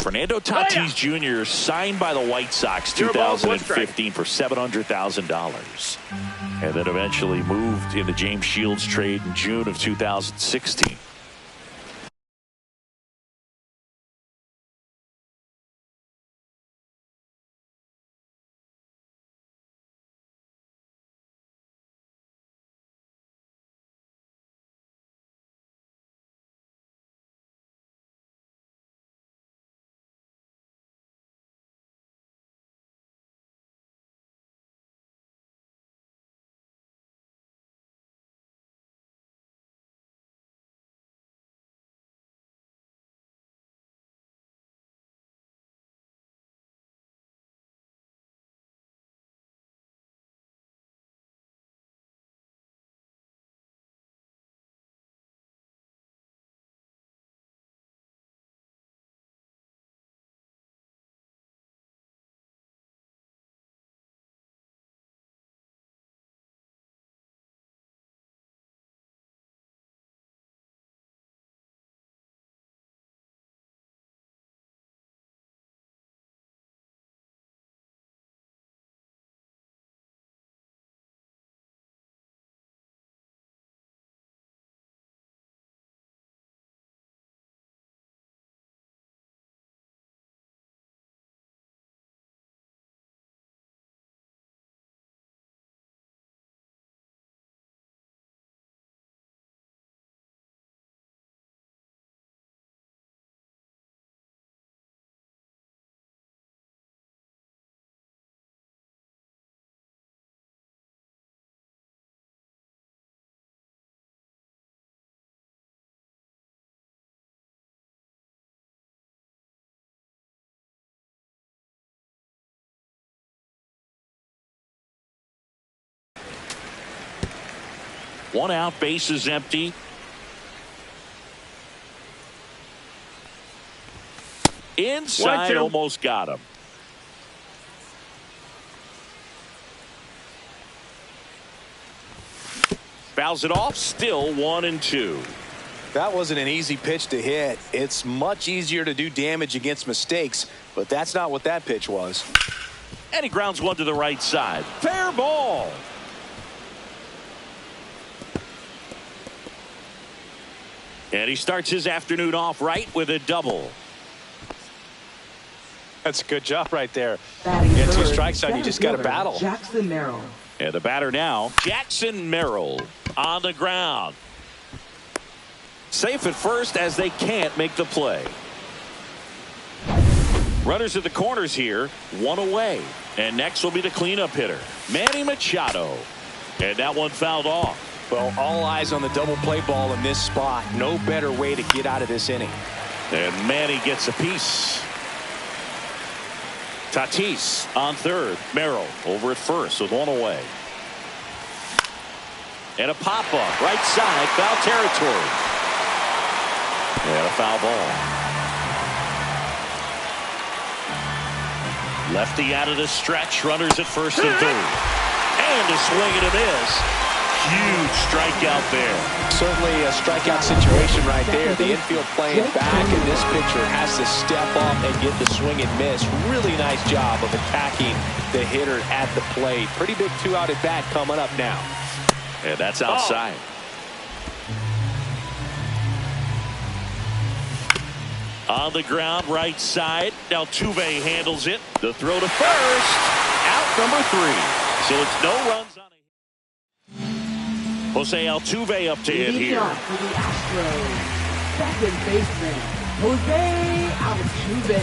Fernando Tatis Jr. signed by the White Sox 2015 for $700,000. And then eventually moved in the James Shields trade in June of 2016. One out, bases empty. Inside, almost got him. Fouls it off, still 1-2. That wasn't an easy pitch to hit. It's much easier to do damage against mistakes, but that's not what that pitch was. And he grounds one to the right side. Fair ball. And he starts his afternoon off right with a double. That's a good job right there. Yeah, 2 strikes on you, just got to battle. Jackson Merrill. And the batter now, Jackson Merrill on the ground. Safe at first as they can't make the play. Runners at the corners here, 1 away. And next will be the cleanup hitter, Manny Machado. And that one fouled off. Well, all eyes on the double play ball in this spot. No better way to get out of this inning. And Manny gets a piece. Tatis on third. Merrill over at first with 1 away. And a pop-up right side, foul territory. And a foul ball. Lefty out of the stretch. Runners at first and third. And a swing and a miss. Huge strikeout there. Certainly a strikeout situation right there. The infield playing back, and this pitcher has to step up and get the swing and miss. Really nice job of attacking the hitter at the plate. Pretty big 2-out at bat coming up now. And that's outside. On the ground, right side. Altuve handles it. The throw to first. Out number 3. So it's no runs on. Jose Altuve up to hit here. For the Astros, second baseman, Jose Altuve.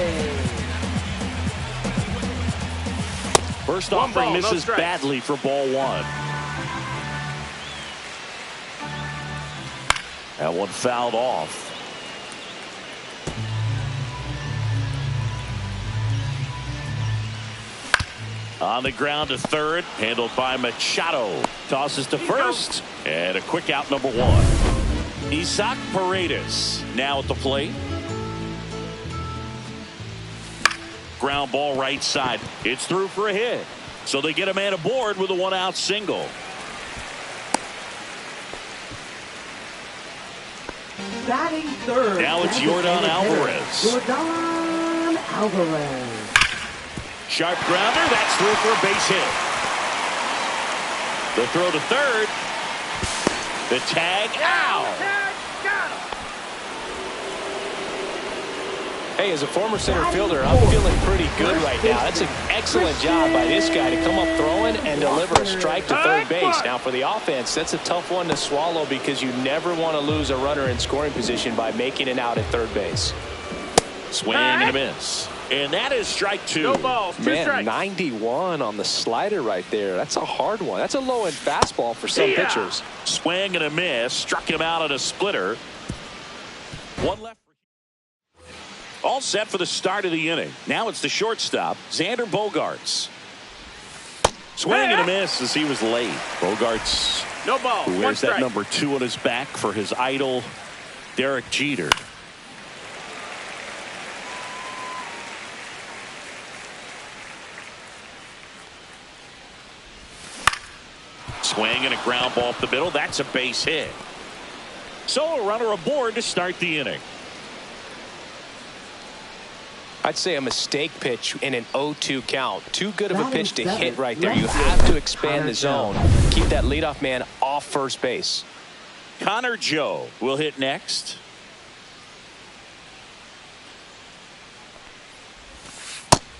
First offering misses badly for ball 1. That one fouled off. On the ground to third, handled by Machado. Tosses to first, and a quick out number 1. Isaac Paredes now at the plate. Ground ball right side. It's through for a hit. So they get a man aboard with a 1-out single. Batting third. Now it's Yordan Alvarez. Yordan Alvarez. Sharp grounder. That's through for a base hit. The throw to third. The tag. Ow! Hey, as a former center fielder, I'm feeling pretty good right now. That's an excellent job by this guy to come up throwing and deliver a strike to third base. Now, for the offense, that's a tough one to swallow because you never want to lose a runner in scoring position by making it out at third base. Swing and a miss. And that is strike two. No balls, man, strikes. 91 on the slider right there. That's a hard one. That's a low-end fastball for some pitchers. Swing and a miss. Struck him out on a splitter. One left. All set for the start of the inning. Now it's the shortstop, Xander Bogaerts. Swing and a miss as he was late. Bogaerts, no ball, who wears that number 2 on his back for his idol, Derek Jeter. Swing and a ground ball up the middle. That's a base hit. So a runner aboard to start the inning. I'd say a mistake pitch in an 0-2 count. Too good of a pitch to hit right there. You have to expand the zone. Keep that leadoff man off first base. Connor Joe will hit next.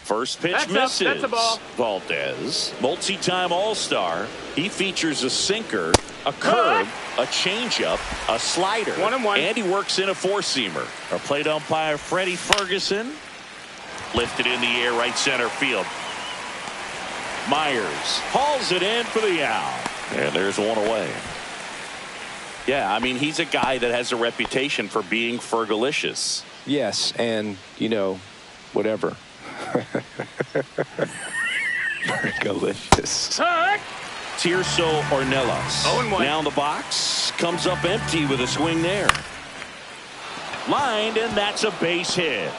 First pitch misses. That's a ball. Valdez, multi-time All-Star. He features a sinker, a curve, a changeup, a slider, 1-1. and he works in a four-seamer. Our plate umpire Freddie Ferguson. Lifted in the air, right center field. Myers hauls it in for the out. And there's one away. Yeah, I mean, he's a guy that has a reputation for being Fergalicious. Yes, and, you know, whatever. Fergalicious. Tirso Ornelas. 0-1. Now in the box. Comes up empty with a swing there. Lined, and that's a base hit.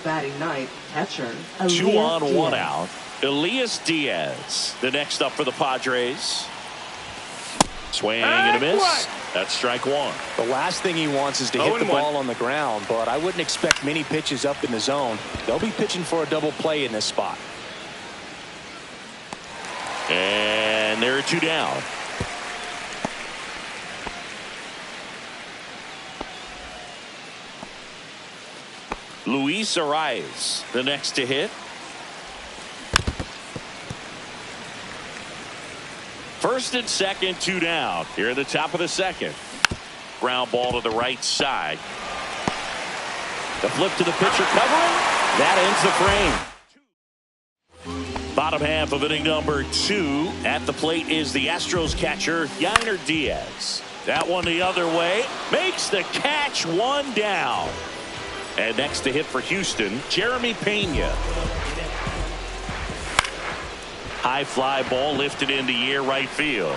Batting ninth, catcher. 2 on, 1 out. Elias Diaz, the next up for the Padres. Swing and a miss. That's strike 1. The last thing he wants is to hit the ball on the ground, but I wouldn't expect many pitches up in the zone. They'll be pitching for a double play in this spot. And there are 2 down. Luis Arias, the next to hit. First and second, 2 down. Here at the top of the second. Ground ball to the right side. The flip to the pitcher covering. That ends the frame. Bottom half of inning number 2. At the plate is the Astros catcher, Yainer Diaz. That one the other way. Makes the catch, 1 down. And next to hit for Houston, Jeremy Pena. High fly ball lifted in the air, right field.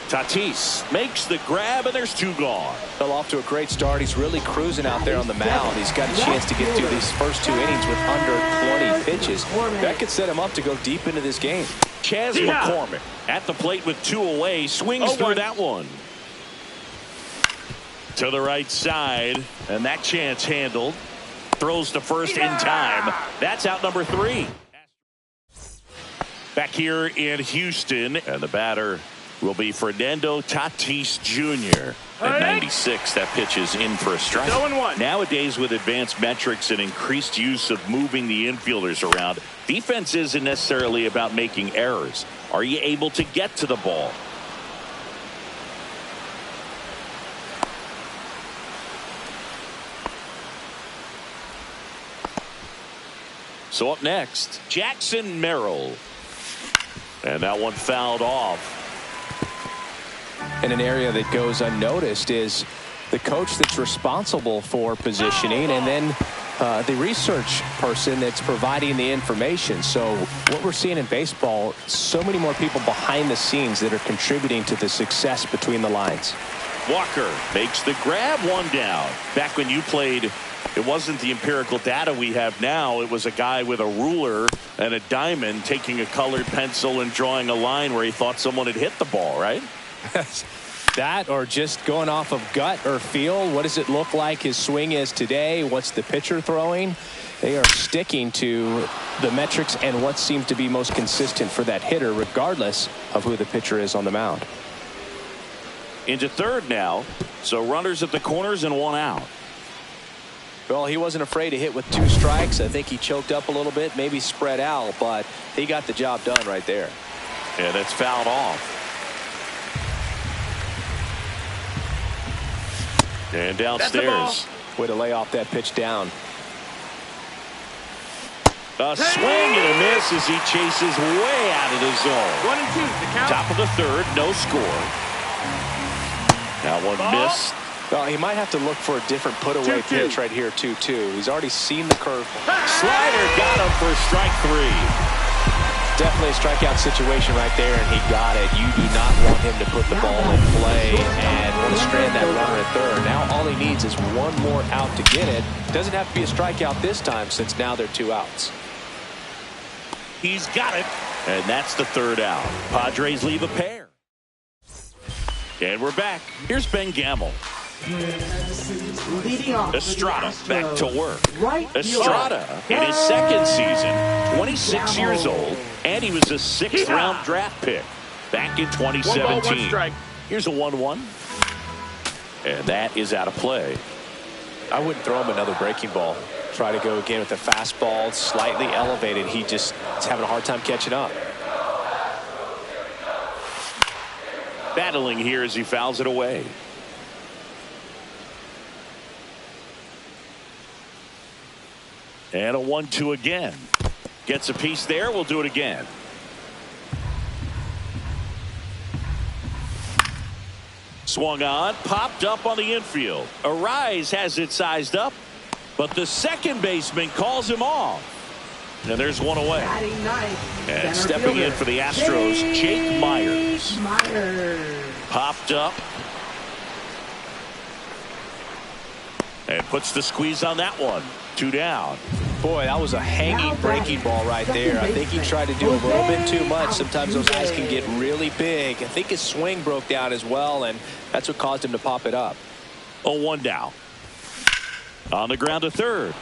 Tatis makes the grab, and there's 2 gone. Fell off to a great start. He's really cruising out there on the mound. He's got a chance to get through these first 2 innings with under 20 pitches. That could set him up to go deep into this game. Chas McCormick at the plate with 2 away. Swings through that one. To the right side, and that chance handled. Throws to first in time. That's out number 3. Back here in Houston, and the batter will be Fernando Tatis Jr. At 96, that pitch is in for a strike. 0-1. Nowadays, with advanced metrics and increased use of moving the infielders around, defense isn't necessarily about making errors. Are you able to get to the ball? So up next, Jackson Merrill. And that one fouled off. In an area that goes unnoticed is the coach that's responsible for positioning, and then the research person that's providing the information. So what we're seeing in baseball, so many more people behind the scenes that are contributing to the success between the lines. Walker makes the grab, 1 down. Back when you played It wasn't the empirical data we have now. It was a guy with a ruler and a diamond taking a colored pencil and drawing a line where he thought someone had hit the ball, right? That or just going off of gut or feel. What does it look like his swing is today? What's the pitcher throwing? They are sticking to the metrics and what seems to be most consistent for that hitter, regardless of who the pitcher is on the mound. Into third now. So runners at the corners and one out. Well, he wasn't afraid to hit with 2 strikes. I think he choked up a little bit, maybe spread out, but he got the job done right there. And it's fouled off. And downstairs. Way to lay off that pitch down. A swing and a miss as he chases way out of the zone. 1-2, the count. Top of the third, no score. That one missed. Well, he might have to look for a different put-away pitch right here, 2-2. He's already seen the curve. Slider got him for strike 3. Definitely a strikeout situation right there, and he got it. You do not want him to put the ball in play and want to strand that runner at third. Now all he needs is one more out to get it. Doesn't have to be a strikeout this time since now they're 2 outs. He's got it. And that's the third out. Padres leave a pair. And we're back. Here's Ben Gamel. Leading off Estrada back to work. Right Estrada in his second season, 26 years old, and he was a 6th round draft pick back in 2017. 1 ball, 1 strike. Here's a 1-1. And that is out of play. I wouldn't throw him another breaking ball. Try to go again with the fastball slightly elevated. He just is having a hard time catching up. Battling here as he fouls it away. And a 1-2 again. Gets a piece there. We'll do it again. Swung on, popped up on the infield. Arise has it sized up, but the second baseman calls him off. And there's one away. And stepping in for the Astros, Jake Myers. Popped up. And puts the squeeze on that one. 2 down. Boy, that was a hanging breaking ball right there. I think he tried to do a little bit too much. Sometimes those guys can get really big. I think his swing broke down as well, and that's what caused him to pop it up. 0-1 down. On the ground to third.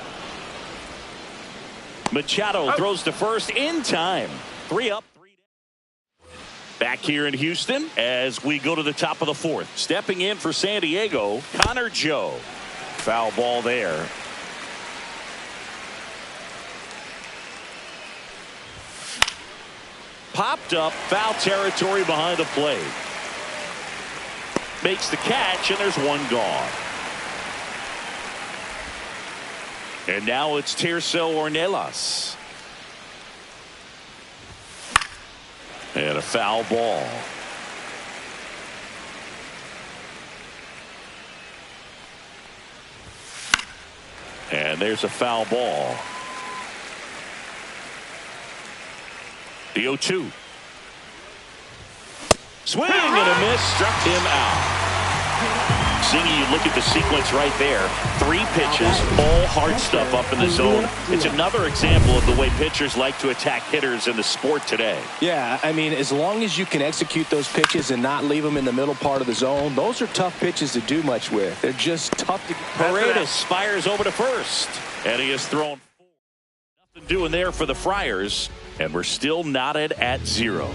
Machado throws to first in time. 3 up, 3 down. Back here in Houston as we go to the top of the 4th. Stepping in for San Diego, Connor Joe. Foul ball there. Popped up, foul territory behind the plate. Makes the catch, and there's one gone. And now it's Tirso Ornelas. And a foul ball. And there's a foul ball. The 0-2. Swing and a miss, struck him out. Singy, you look at the sequence right there. 3 pitches, all hard stuff up in the zone. It's another example of the way pitchers like to attack hitters in the sport today. Yeah, I mean, as long as you can execute those pitches and not leave them in the middle part of the zone, those are tough pitches to do much with. They're just tough to get. Paredes fires over to first. And he has thrown 4. Nothing doing there for the Friars. And we're still knotted at 0.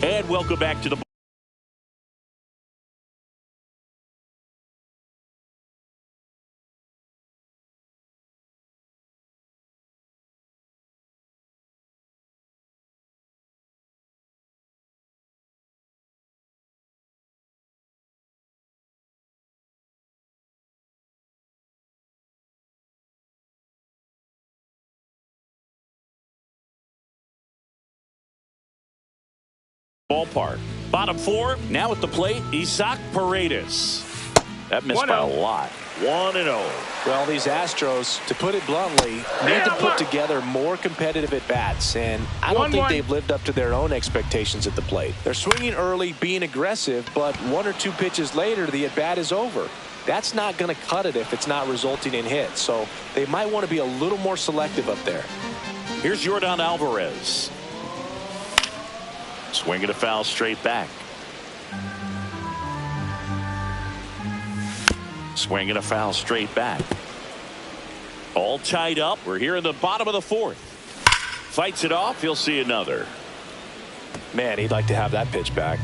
And welcome back to the ballpark. Bottom 4, now at the plate, Isaac Paredes. That missed by a lot. 1-0. Well, these Astros, to put it bluntly, need to put together more competitive at-bats, and I don't think they've lived up to their own expectations at the plate. They're swinging early, being aggressive, but 1 or 2 pitches later, the at-bat is over. that's not going to cut it if it's not resulting in hits. So they might want to be a little more selective up there. Here's Yordan Alvarez. Swinging a foul straight back. Swinging a foul straight back. All tied up. We're here in the bottom of the fourth. Fights it off. He'll see another. Man, he'd like to have that pitch back.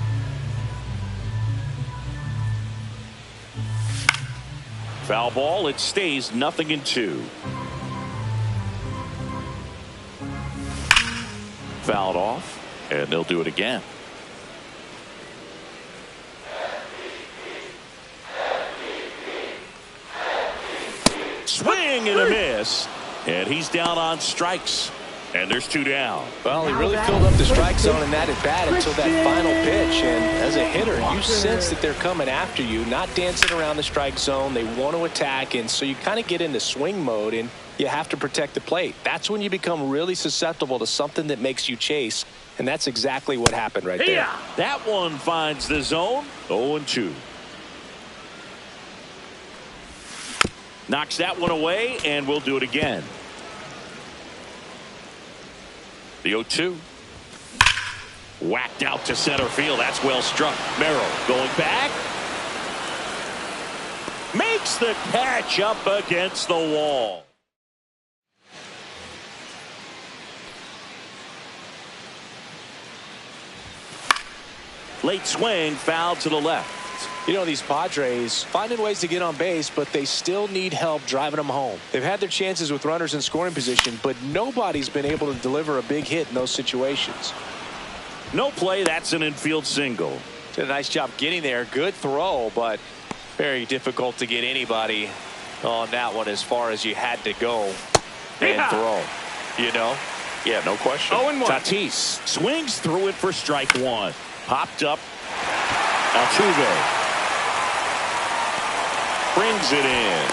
Foul ball. It stays 0-2. Fouled off, and they'll do it again. Swing and a miss, and he's down on strikes, and there's 2 down. Well, he really filled up the strike zone in that at bat until that final pitch, and as a hitter, you sense that they're coming after you, not dancing around the strike zone. They want to attack, and so you kind of get into swing mode, and you have to protect the plate. That's when you become really susceptible to something that makes you chase, and that's exactly what happened right there. That one finds the zone. 0-2. Knocks that one away, and we'll do it again. The 0-2. Whacked out to center field. That's well struck. Merrill going back. Makes the catch up against the wall. Late swing, foul to the left. You know, these Padres finding ways to get on base, but they still need help driving them home. They've had their chances with runners in scoring position, but nobody's been able to deliver a big hit in those situations. No play. That's an infield single. Did a nice job getting there. Good throw, but very difficult to get anybody on that one as far as you had to go and throw. You know? Yeah, no question. 0-1. Tatis swings through it for strike one. Popped up. Altuve brings it in,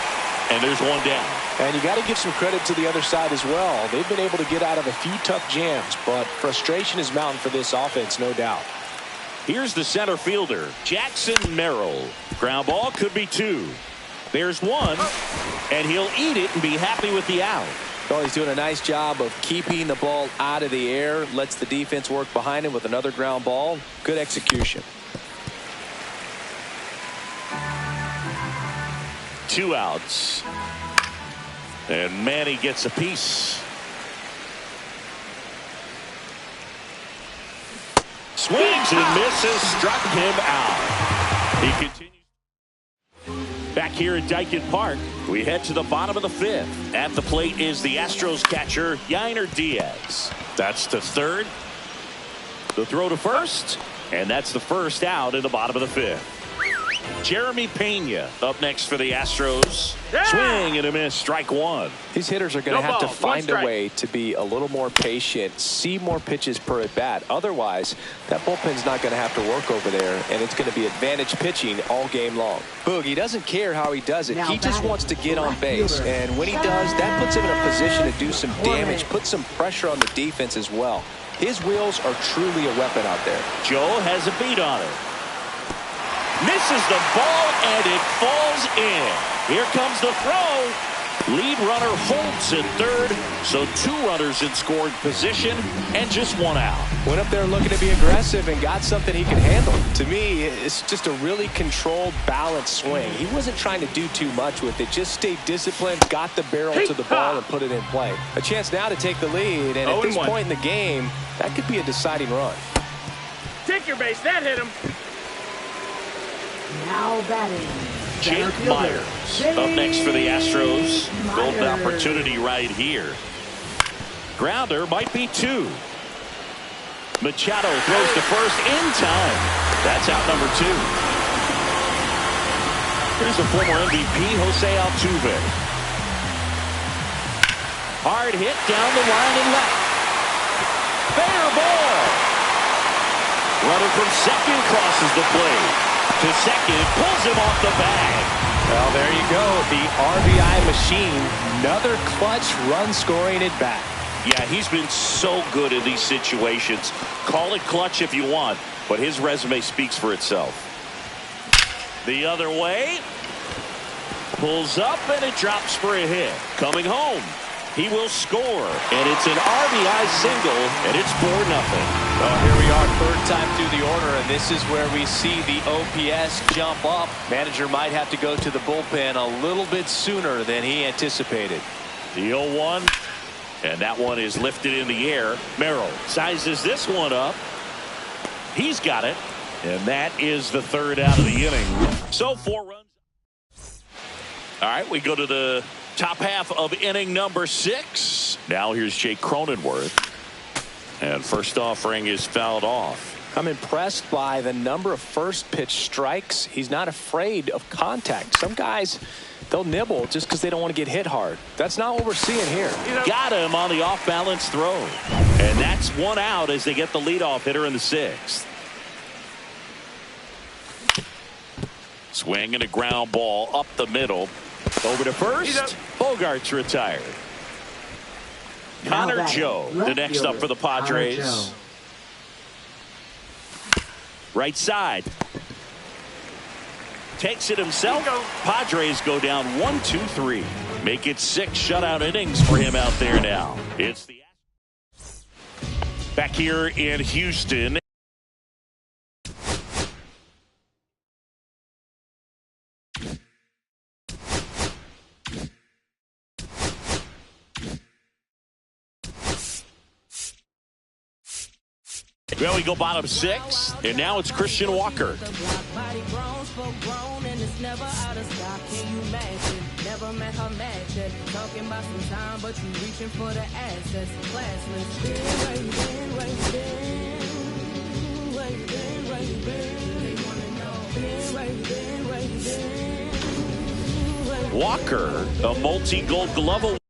and there's 1 down. And you got to give some credit to the other side as well. They've been able to get out of a few tough jams, but frustration is mounting for this offense, no doubt. Here's the center fielder, Jackson Merrill. Ground ball could be 2. There's 1, and he'll eat it and be happy with the out. Well, he's doing a nice job of keeping the ball out of the air, lets the defense work behind him with another ground ball. Good execution. 2 outs. And Manny gets a piece. Swings and misses, struck him out. He continues. Back here at Daikin Park, we head to the bottom of the 5th. At the plate is the Astros catcher, Yainer Diaz. That's to third. The throw to first, and that's the first out in the bottom of the 5th. Jeremy Pena up next for the Astros. Swing and a miss, strike 1. These hitters are going to have to find a way to be a little more patient, see more pitches per at bat. Otherwise, that bullpen's not going to have to work over there, and it's going to be advantage pitching all game long. Boog, he doesn't care how he does it. He just wants to get on base, and when he does, that puts him in a position to do some damage, put some pressure on the defense as well. His wheels are truly a weapon out there. Joe has a beat on it. Misses the ball, and it falls in. Here comes the throw. Lead runner Holtz at third, so 2 runners in scoring position and just 1 out. Went up there looking to be aggressive and got something he can handle. To me, it's just a really controlled, balanced swing. He wasn't trying to do too much with it. Just stayed disciplined, got the barrel to the ball, and put it in play. A chance now to take the lead, and at this point in the game, that could be a deciding run. Take your base. That hit him. Now batting. Jake Myers up next for the Astros. Golden opportunity right here. Grounder might be 2. Machado throws to first in time. That's out number 2. Here's the former MVP, Jose Altuve. Hard hit down the line and left. Fair ball. Runner from second crosses the plate. To second, pulls him off the bag. Well, there you go. The RBI machine. Another clutch run scoring at bat. Yeah, he's been so good in these situations. Call it clutch if you want, but his resume speaks for itself. The other way. Pulls up, and it drops for a hit. Coming home, he will score. And it's an RBI single, and it's 4-0. Well, here we are, third time through the order, and this is where we see the OPS jump up. Manager might have to go to the bullpen a little bit sooner than he anticipated. The 0-1, and that one is lifted in the air. Merrill sizes this one up. He's got it, and that is the third out of the inning. So 4 runs. All right, we go to the top half of inning number 6. Now here's Jake Cronenworth. And first offering is fouled off. I'm impressed by the number of first pitch strikes. He's not afraid of contact. Some guys, they'll nibble just because they don't want to get hit hard. That's not what we're seeing here. Got him on the off-balance throw. And that's 1 out as they get the leadoff hitter in the 6th. Swing and a ground ball up the middle. Over to first. Bogart's retired. Connor Joe, the next up for the Padres. Right side. Takes it himself. Padres go down 1-2-3. Make it 6 shutout innings for him out there now. It's the back here in Houston. Well, we go bottom 6, and now it's Christian Walker. Walker, a multi-gold glove award.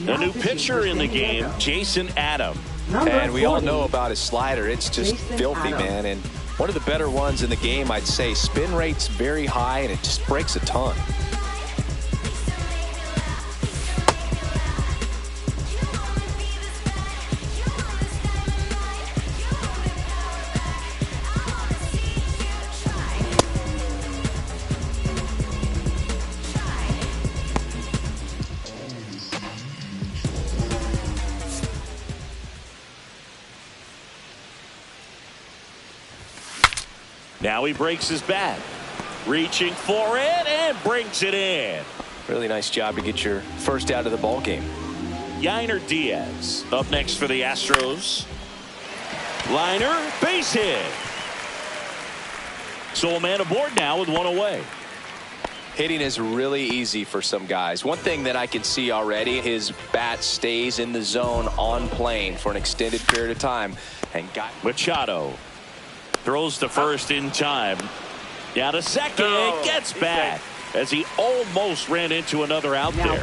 A new pitcher in the game, Jason Adam. And we all know about his slider. It's just filthy, man. And one of the better ones in the game, I'd say. Spin rate's very high, and it just breaks a ton. Now he breaks his bat. Reaching for it and brings it in. Really nice job to get your first out of the ball game. Yainer Diaz up next for the Astros. Liner, base hit. So a man aboard now with 1 away. Hitting is really easy for some guys. One thing that I can see already, his bat stays in the zone on plane for an extended period of time. And Machado throws to first in time. Down to second. Gets back as he almost ran into another out there.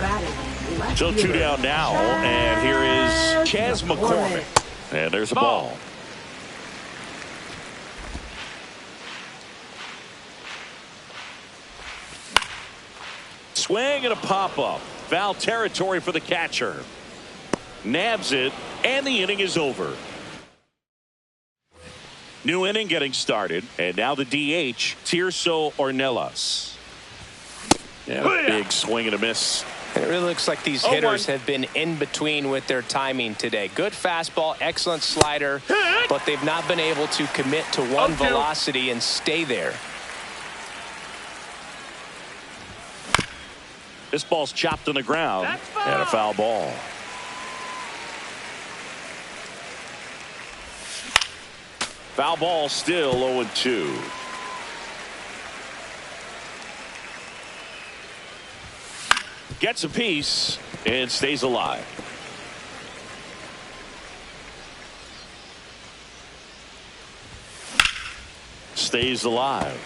So 2 down now. And here is Chas McCormick. And there's a ball. Swing and a pop-up. Foul territory for the catcher. Nabs it, and the inning is over. New inning getting started, and now the DH, Tirso Ornelas. Yeah, a big swing and a miss. And it really looks like these hitters have been in between with their timing today. Good fastball, excellent slider, but they've not been able to commit to one velocity and stay there. This ball's chopped on the ground and a foul ball. Foul ball, still 0-2. Gets a piece and stays alive. Stays alive.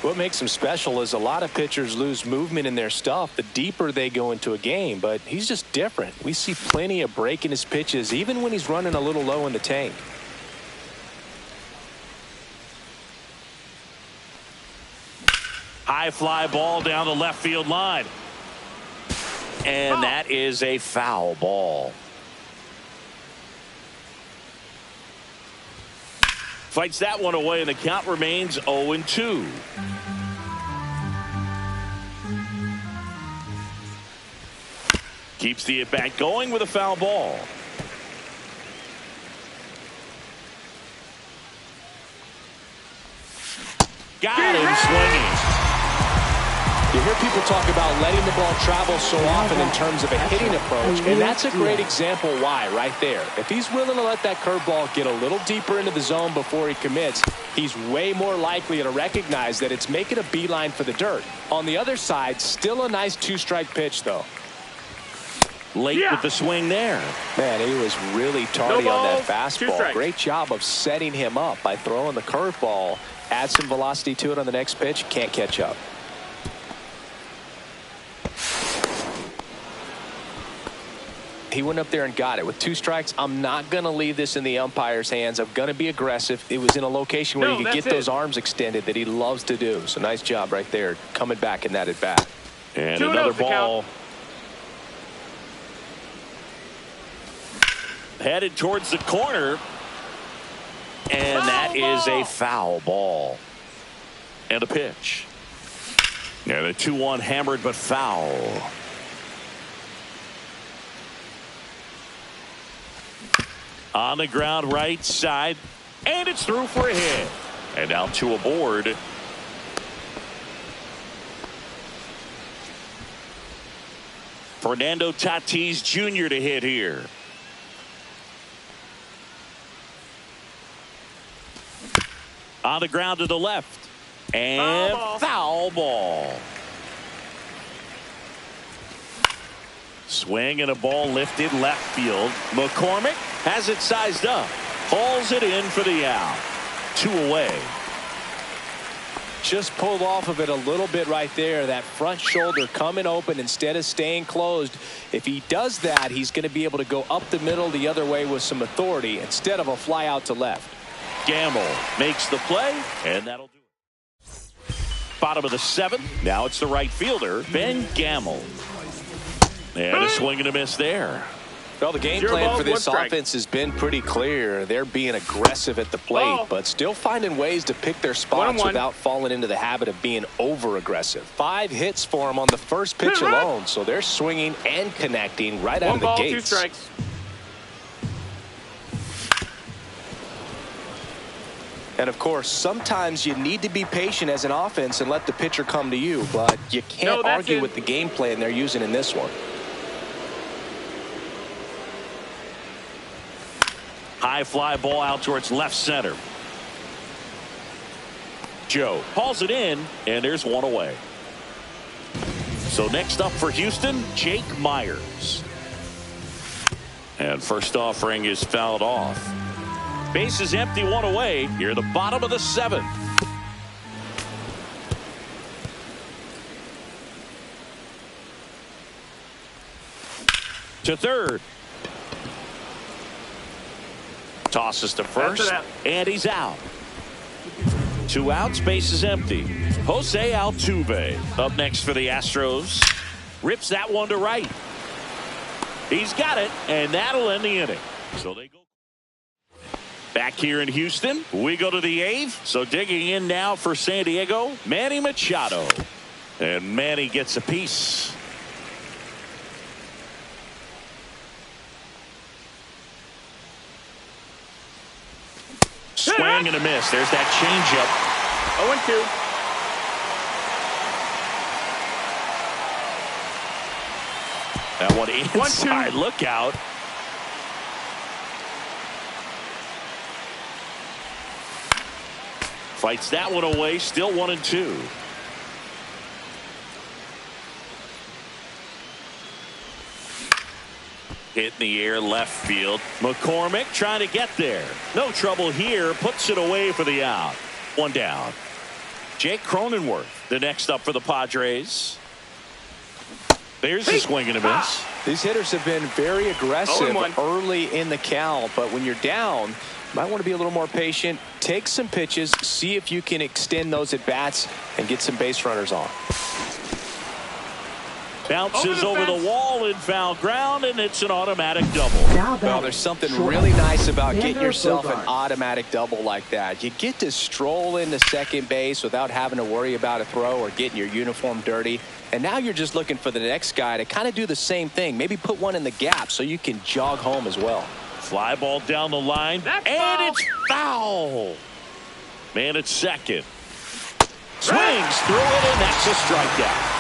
What makes him special is a lot of pitchers lose movement in their stuff the deeper they go into a game, but he's just different. We see plenty of break in his pitches even when he's running a little low in the tank. High fly ball down the left field line. And that is a foul ball. Fights that one away, and the count remains 0-2. Keeps the at-bat going with a foul ball. Got him swinging. You hear people talk about letting the ball travel so often in terms of a hitting approach, and that's a great example why right there. If he's willing to let that curveball get a little deeper into the zone before he commits, he's way more likely to recognize that it's making a beeline for the dirt. On the other side, still a nice two-strike pitch, though. Late with the swing there. Man, he was really tardy on that fastball. Great job of setting him up by throwing the curveball. Add some velocity to it on the next pitch. Can't catch up. He went up there and got it. With 2 strikes, I'm not going to leave this in the umpire's hands. I'm going to be aggressive. It was in a location where he could get those arms extended that he loves to do. So nice job right there coming back in that at bat. And another ball. Headed towards the corner. And that is a foul ball. And a pitch. And a 2-1 hammered but foul. On the ground right side, and it's through for a hit. And now 2 aboard. Fernando Tatis Jr. to hit here. On the ground to the left, and foul ball. Swing and a ball lifted left field. McCormick has it sized up. Hauls it in for the out. 2 away. Just pulled off of it a little bit right there. That front shoulder coming open instead of staying closed. If he does that, he's going to be able to go up the middle the other way with some authority instead of a fly out to left. Gamble makes the play, and that'll do it. Bottom of the 7th. Now it's the right fielder, Ben Gamble. And a swing and a miss there. Well, the game plan for this offense has been pretty clear. They're being aggressive at the plate, but still finding ways to pick their spots without falling into the habit of being over-aggressive. 5 hits for them on the first pitch alone, so they're swinging and connecting right out of the gates. 2 strikes. And, of course, sometimes you need to be patient as an offense and let the pitcher come to you, but you can't argue with the game plan they're using in this one. High fly ball out towards left center. Joe hauls it in, and there's 1 away. So next up for Houston, Jake Myers. And first offering is fouled off. Base is empty, 1 away. Here, the bottom of the 7th. To third. Tosses to first, and he's out. 2 outs, base is empty. Jose Altuve up next for the Astros. Rips that one to right. He's got it, and that'll end the inning. So they go back here in Houston. We go to the 8th. So digging in now for San Diego, Manny Machado. And Manny gets a piece. Swing and a miss. There's that changeup. 0-2. That one inside. Look out. Fights that one away. Still 1-2. Hit in the air left field. McCormick trying to get there. No trouble here. Puts it away for the out. One down. Jake Cronenworth, the next up for the Padres. There's a swing and a miss. These hitters have been very aggressive early in the count, but when you're down, you might want to be a little more patient. Take some pitches, see if you can extend those at bats and get some base runners on. Bounces over the wall in foul ground, and it's an automatic double. Well, there's something really nice about getting yourself an automatic double like that. You get to stroll into second base without having to worry about a throw or getting your uniform dirty. And now you're just looking for the next guy to kind of do the same thing. Maybe put one in the gap so you can jog home as well. Fly ball down the line, and it's foul. Man at second. Swings through it, and that's a strikeout.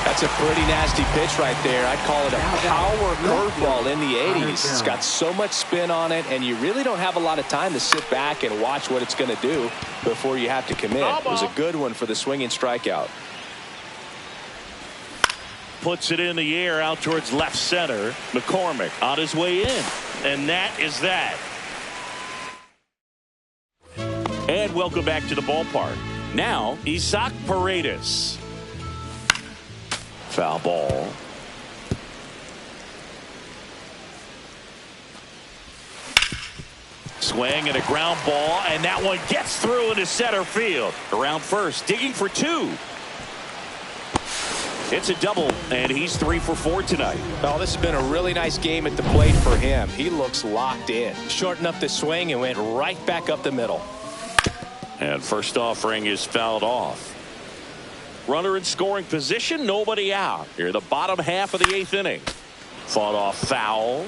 That's a pretty nasty pitch right there. I'd call it a power curveball in the 80s. It's got so much spin on it, and you really don't have a lot of time to sit back and watch what it's going to do before you have to commit. It was a good one for the swinging strikeout. Puts it in the air out towards left center. McCormick on his way in. And that is that. And welcome back to the ballpark. Now, Isaac Paredes. Foul ball. Swing and a ground ball, and that one gets through into center field. Around first, digging for two. It's a double, and he's 3 for 4 tonight. Well, this has been a really nice game at the plate for him. He looks locked in. Shortened up the swing and went right back up the middle. And first offering is fouled off. Runner in scoring position, nobody out. Here, the bottom half of the 8th inning. Fought off foul.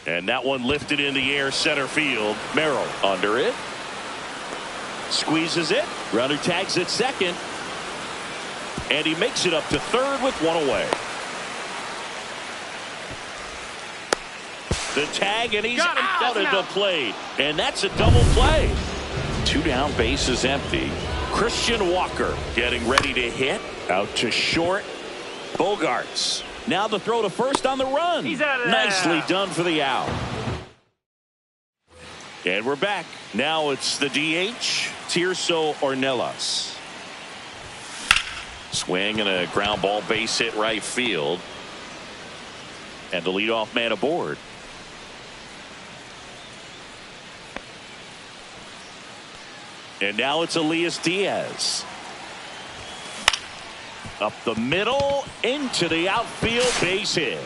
And that one lifted in the air center field. Merrill under it. Squeezes it. Runner tags at second. And he makes it up to third with one away. The tag, and he's out at the plate. And that's a double play. 2 down, bases empty. Christian Walker getting ready to hit. Out to short. Bogarts. Now the throw to first on the run. He's out of there. Nicely done for the out. And we're back. Now it's the DH, Tirso Ornelas. Swing and a ground ball base hit right field. And the leadoff man aboard. And now it's Elias Diaz. Up the middle, into the outfield, base hit.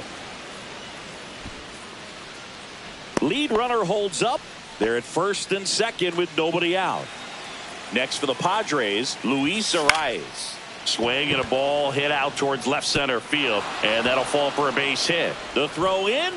Lead runner holds up. They're at first and second with nobody out. Next for the Padres, Luis Arraez. Swing and a ball hit out towards left center field, and that'll fall for a base hit. The throw in.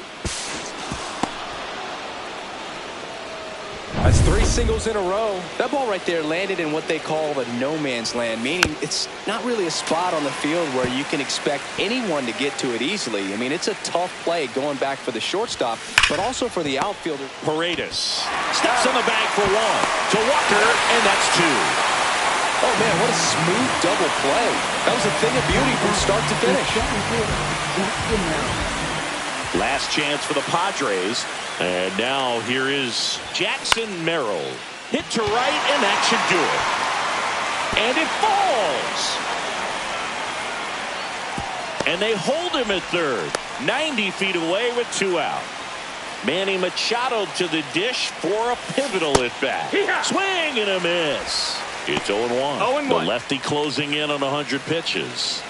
That's 3 singles in a row. That ball right there landed in what they call the no man's land, meaning it's not really a spot on the field where you can expect anyone to get to it easily. I mean, it's a tough play going back for the shortstop, but also for the outfielder. Paredes steps on the bag for one to Walker, and that's 2. Oh, man, what a smooth double play. That was a thing of beauty from start to finish. Last chance for the Padres. And now here is Jackson Merrill. Hit to right, and that should do it. And it falls. And they hold him at third. 90 feet away with 2 out. Manny Machado to the dish for a pivotal at bat. Swing and a miss. It's 0-1. 0-1. The lefty closing in on 100 pitches.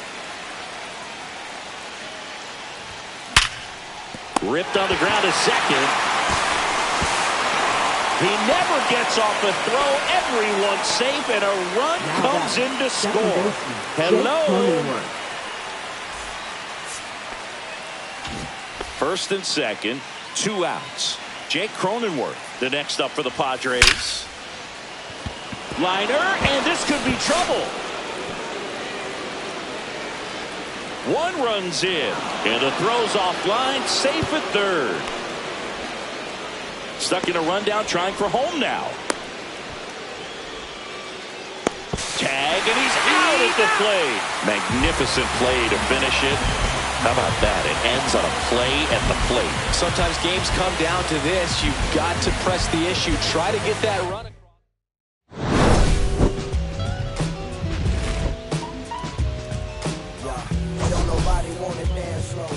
Ripped on the ground to second. He never gets off the throw. Everyone's safe, and a run comes in to score. Hello. First and second, 2 outs. Jake Cronenworth, the next up for the Padres. Liner, and this could be trouble. 1 run's in, and the throw's offline, safe at third. Stuck in a rundown, trying for home now. Tag, and he's out at the plate. Magnificent play to finish it. How about that? It ends on a play at the plate. Sometimes games come down to this. You've got to press the issue. Try to get that run. Don't nobody want to dance slow.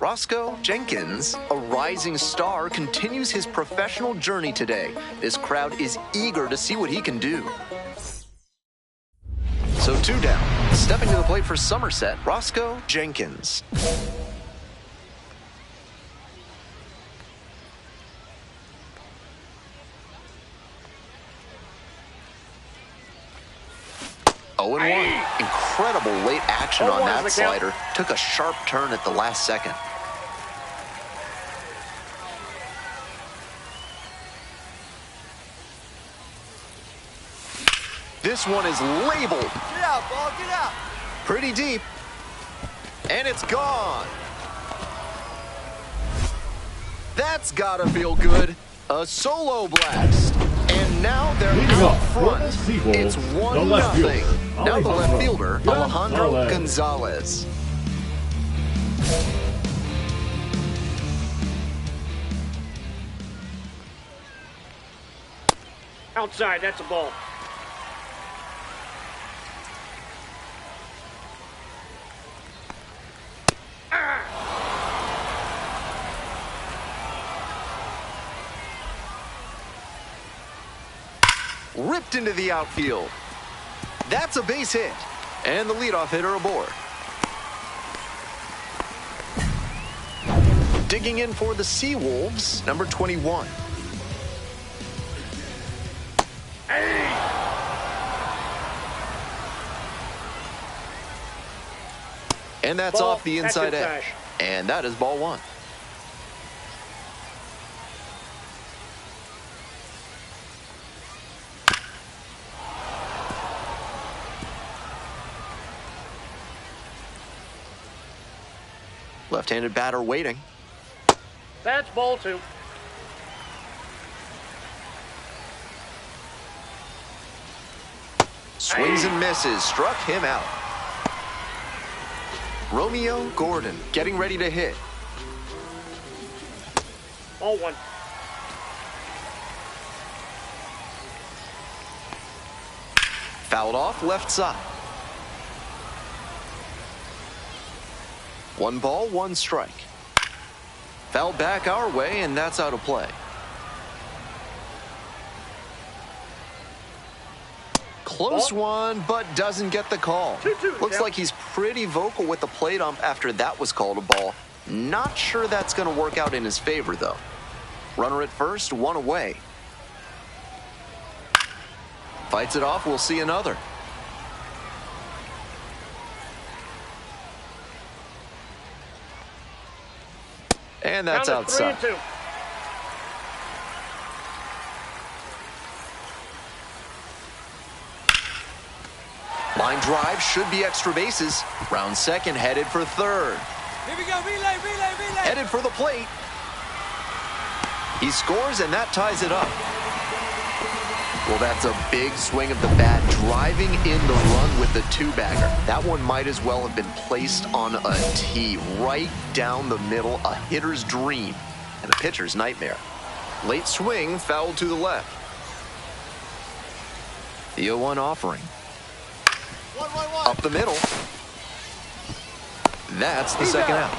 Roscoe Jenkins, a rising star, continues his professional journey today. This crowd is eager to see what he can do. So 2 down. Stepping to the plate for Somerset, Roscoe Jenkins. Oh, and 1. Incredible late action on that slider. Took a sharp turn at the last second. This one is labeled. Get out, ball, get out. Pretty deep. And it's gone. That's gotta feel good. A solo blast. And now they're out front. It's 1-0. Now the left fielder, Alejandro Gonzalez. Outside, that's a ball. Ripped into the outfield. That's a base hit. And the leadoff hitter aboard. Digging in for the Seawolves, number 21. And that's Ball. off the inside edge. And that is ball 1. Left-handed batter waiting. That's ball 2. Swings and misses. Struck him out. Romeo Gordon getting ready to hit. Ball 1. Fouled off left side. 1 ball, 1 strike. Fouled back our way, and that's out of play. Close one, but doesn't get the call. 2-2. Looks like he's pretty vocal with the plate ump after that was called a ball. Not sure that's going to work out in his favor, though. Runner at first, 1 away. Fights it off, we'll see another. And that's outside. 3-2. Line drive should be extra bases. Round second, headed for third. Here we go, relay. Headed for the plate. He scores, and that ties it up. Well, that's a big swing of the bat, driving in the run with the two-bagger. That one might as well have been placed on a tee, right down the middle, a hitter's dream and a pitcher's nightmare. Late swing, foul to the left. The 0-1 offering. 1-1-1. Up the middle. That's the second out.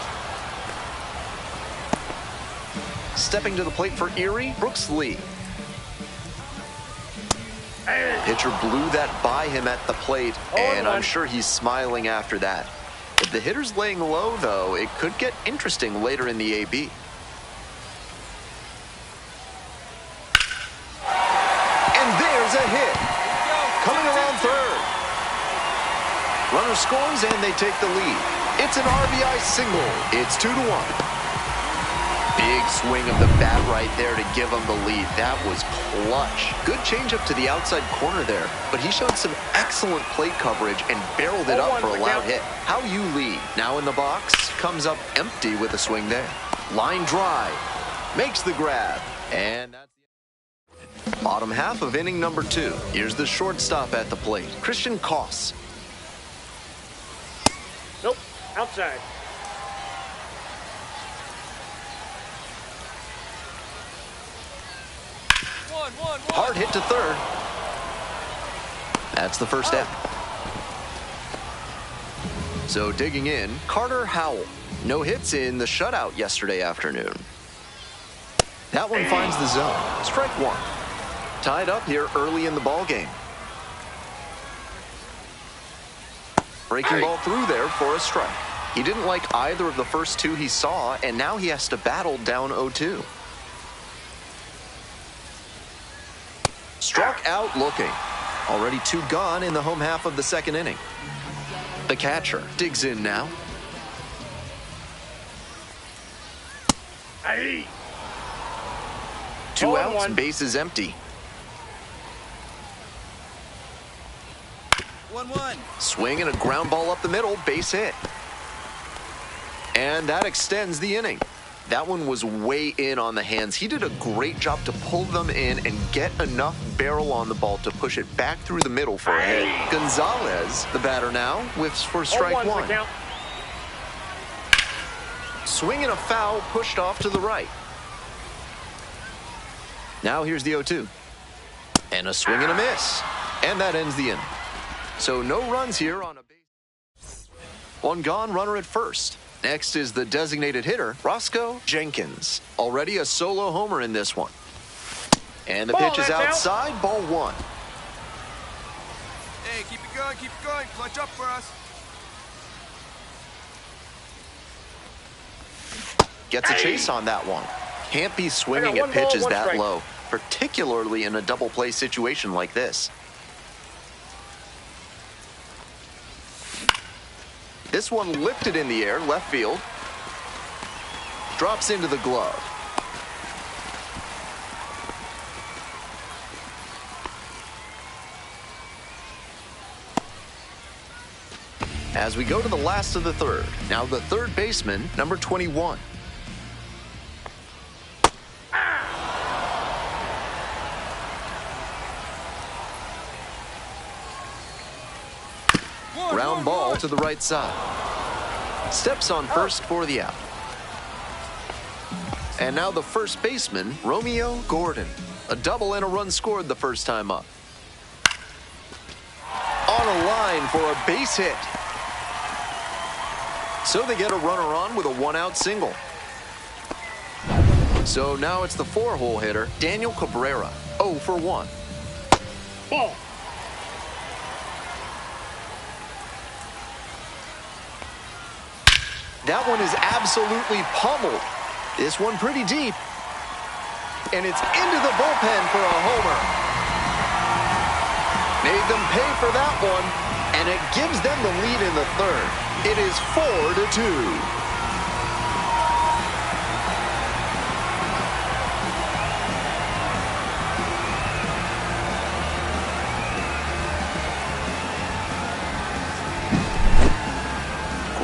Stepping to the plate for Erie, Brooks Lee. Pitcher blew that by him at the plate, and I'm sure he's smiling after that. If the hitter's laying low, though, it could get interesting later in the AB. And there's a hit. Coming around third. Runner scores, and they take the lead. It's an RBI single. It's 2-1. Big swing of the bat right there to give him the lead. That was clutch. Good changeup to the outside corner there, but he showed some excellent plate coverage and barreled it up for a loud hit. How you lead. Now in the box, comes up empty with a swing there. Line drive, makes the grab, and that's the bottom half of inning number 2. Here's the shortstop at the plate, Christian Koss. Nope. Outside. Hard hit to third. That's the first out. So digging in, Carter Howell. No hits in the shutout yesterday afternoon. That one finds the zone. Strike one. Tied up here early in the ball game. Breaking ball through there for a strike. He didn't like either of the first two he saw, and now he has to battle down 0-2. Struck out looking. Already 2 gone in the home half of the second inning. The catcher digs in now. Hey. 2 outs, bases empty. 1-1. Swing and a ground ball up the middle, base hit. And that extends the inning. That one was way in on the hands. He did a great job to pull them in and get enough barrel on the ball to push it back through the middle for a hit. Gonzalez, the batter now, whiffs for strike one. Swing and a foul pushed off to the right. Now here's the 0-2. And a swing and a miss. And that ends the inning. So no runs here on a base. 1 gone, runner at first. Next is the designated hitter, Roscoe Jenkins. Already a solo homer in this one. And the pitch is outside, ball 1. Hey, keep it going, clutch up for us. Gets a chase on that one. Can't be swinging at pitches that low, particularly in a double play situation like this. This one lifted in the air, left field. Drops into the glove. As we go to the last of the third. Now the third baseman, number 21. Ground ball to the right side. Steps on first for the out. And now the first baseman, Romeo Gordon. A double and a run scored the first time up. On a line for a base hit. So they get a runner on with a 1-out single. So now it's the 4-hole hitter, Daniel Cabrera, 0 for 1. Ball. That one is absolutely pummeled. This one pretty deep. And it's into the bullpen for a homer. Made them pay for that one, and it gives them the lead in the third. It is 4-2.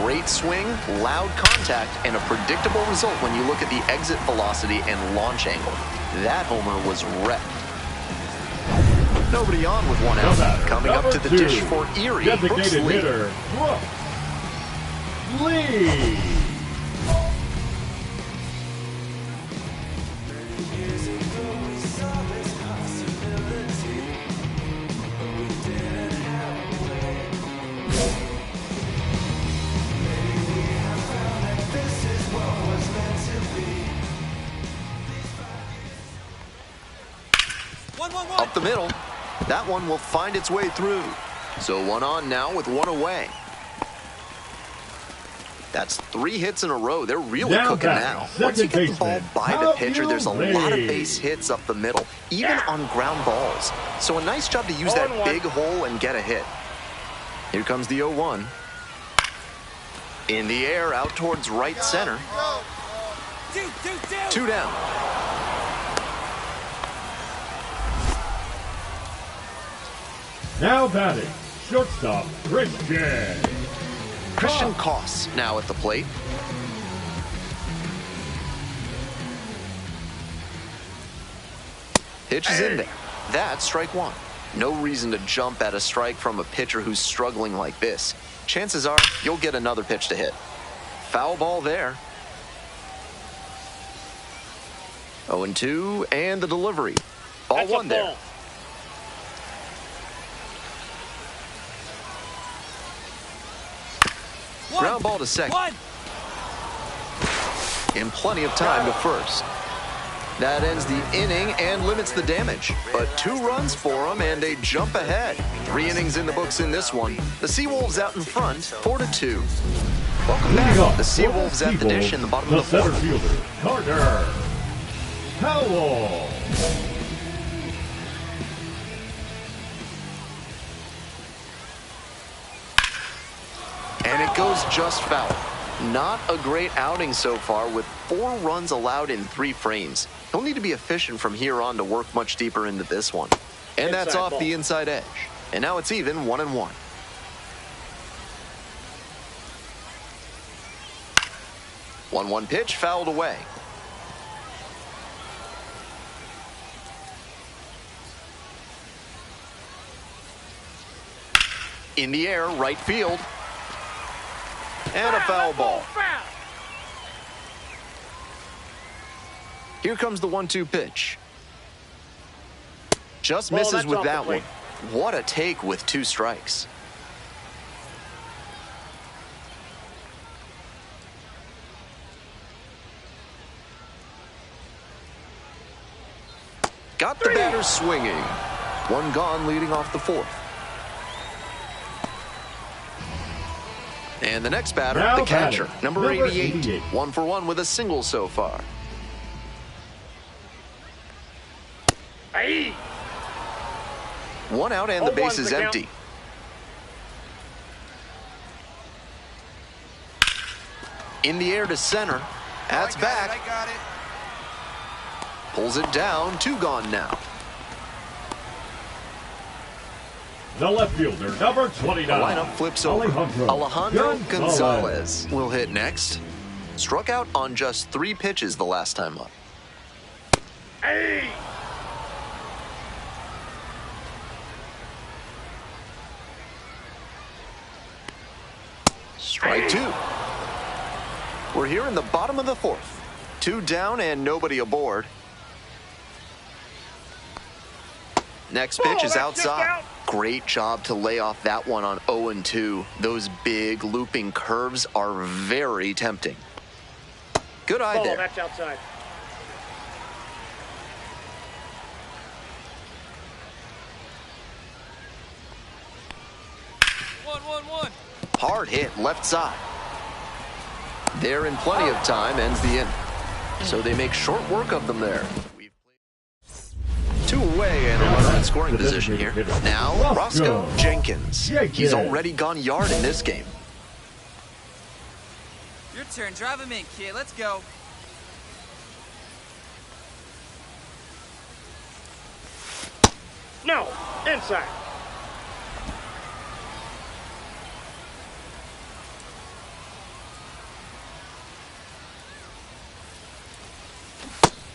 Great swing, loud contact, and a predictable result when you look at the exit velocity and launch angle. That homer was wrecked. Nobody on with one out. Coming up to the dish for Erie, Brooks Lee. Hitter, Brooks Lee. Up the middle. That one will find its way through. So one on now with one away. That's 3 hits in a row. They're really cooking now. Once you get the ball by the pitcher, there's a lot of base hits up the middle, even on ground balls. So a nice job to use that big hole and get a hit. Here comes the 0-1. In the air, out towards right center. 2 down. Now batting, shortstop, Christian Koss now at the plate. Pitch is in there. That's strike 1. No reason to jump at a strike from a pitcher who's struggling like this. Chances are you'll get another pitch to hit. Foul ball there. 0-2, and the delivery. Ball 1 there. Ground ball to second. And plenty of time to first. That ends the inning and limits the damage. But 2 runs for them, and they jump ahead. 3 innings in the books in this one. The Seawolves out in front, 4-2. Welcome back. The Seawolves at the dish in the bottom of the 4th. Center fielder, Carter Howell. And it goes just foul. Not a great outing so far with 4 runs allowed in 3 frames. He'll need to be efficient from here on to work much deeper into this one. And that's off the inside edge. And now it's even 1-1. One pitch fouled away. In the air, right field. And a foul ball. Here comes the 1-2 pitch. Just misses with that one. What a take with 2 strikes. Got the batter swinging. 1 gone leading off the 4th. And the next batter, the catcher, number 88. 1 for 1 with a single so far. Aye. 1 out and the base is empty. In the air to center. That's back. I got it. Pulls it down. 2 gone now. The left fielder, number 29. The lineup flips over. Alejandro Gonzalez will hit next. Struck out on just 3 pitches the last time up. Hey. Strike 2. We're here in the bottom of the 4th. 2 down and nobody aboard. Next pitch is outside. Great job to lay off that one on 0-2. Those big looping curves are very tempting. Good eye there. That's outside. One. Hard hit left side. They're in plenty of time, ends the inning. So they make short work of them there. 2 away and a runner in scoring position here. Now, Roscoe Jenkins. He's already gone yard in this game. Your turn. Drive him in, kid. Let's go. No. Inside.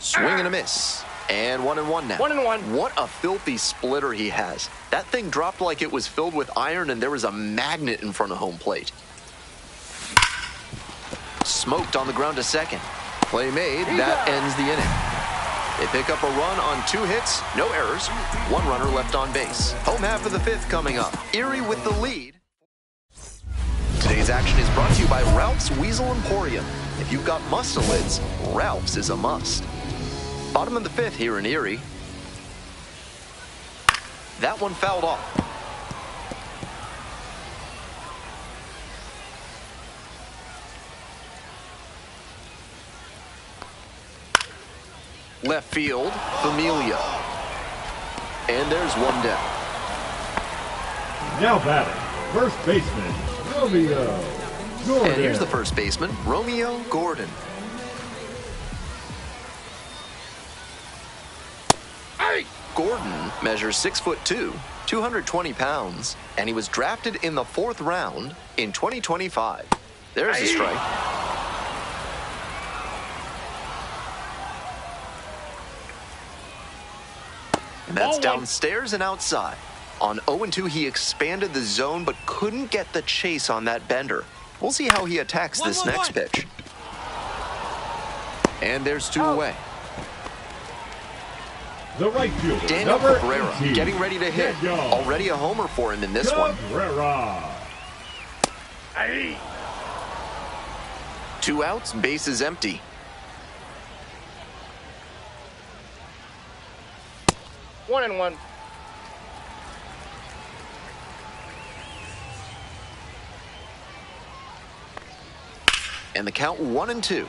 Swing and a miss. And 1-1 now. 1-1. What a filthy splitter he has. That thing dropped like it was filled with iron and there was a magnet in front of home plate. Smoked on the ground to second. Play made. That ends the inning. They pick up a run on 2 hits, no errors, 1 runner left on base. Home half of the 5th coming up. Erie with the lead. Today's action is brought to you by Ralph's Weasel Emporium. If you've got mustelids, Ralph's is a must. Bottom of the 5th here in Erie. That one fouled off. Left field, Familia. And there's one down. Now batting, first baseman, Romeo Gordon. And here's the first baseman, Romeo Gordon. Hey! Gordon measures 6'2", 220 pounds, and he was drafted in the 4th round in 2025. There's a strike. And that's downstairs and outside. On 0-2, he expanded the zone but couldn't get the chase on that bender. We'll see how he attacks this next pitch. And there's 2 away. The right fielder, Daniel number Cabrera 18, getting ready to hit. Already a homer for him in this one. Cabrera. Hey! 2 outs, base is empty. 1-1. And the count 1-2.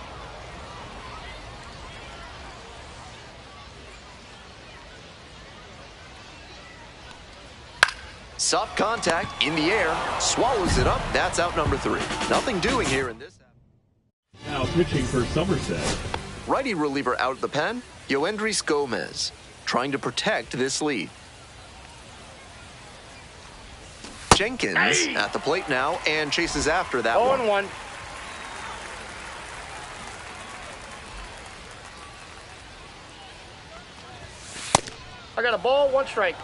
Soft contact in the air, swallows it up. That's out number 3. Nothing doing here in this. Now pitching for Somerset. Righty reliever out of the pen, Yoendris Gomez, trying to protect this lead. Jenkins at the plate now and chases after that one. 0-1. I got a ball, 1 strike.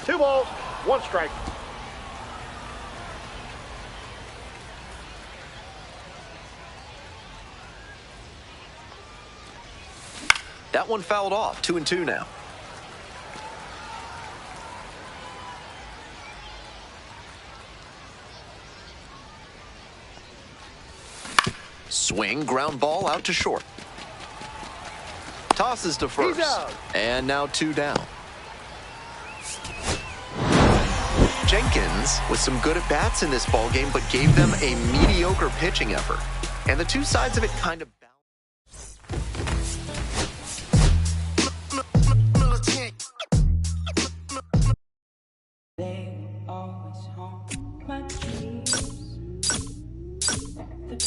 Two balls, 1 strike. That one fouled off, 2-2 now. Swing, ground ball out to short. Tosses to first. And now 2 down. Jenkins with some good at-bats in this ballgame, but gave them a mediocre pitching effort. And the 2 sides of it kind of They always haunt my dreams. The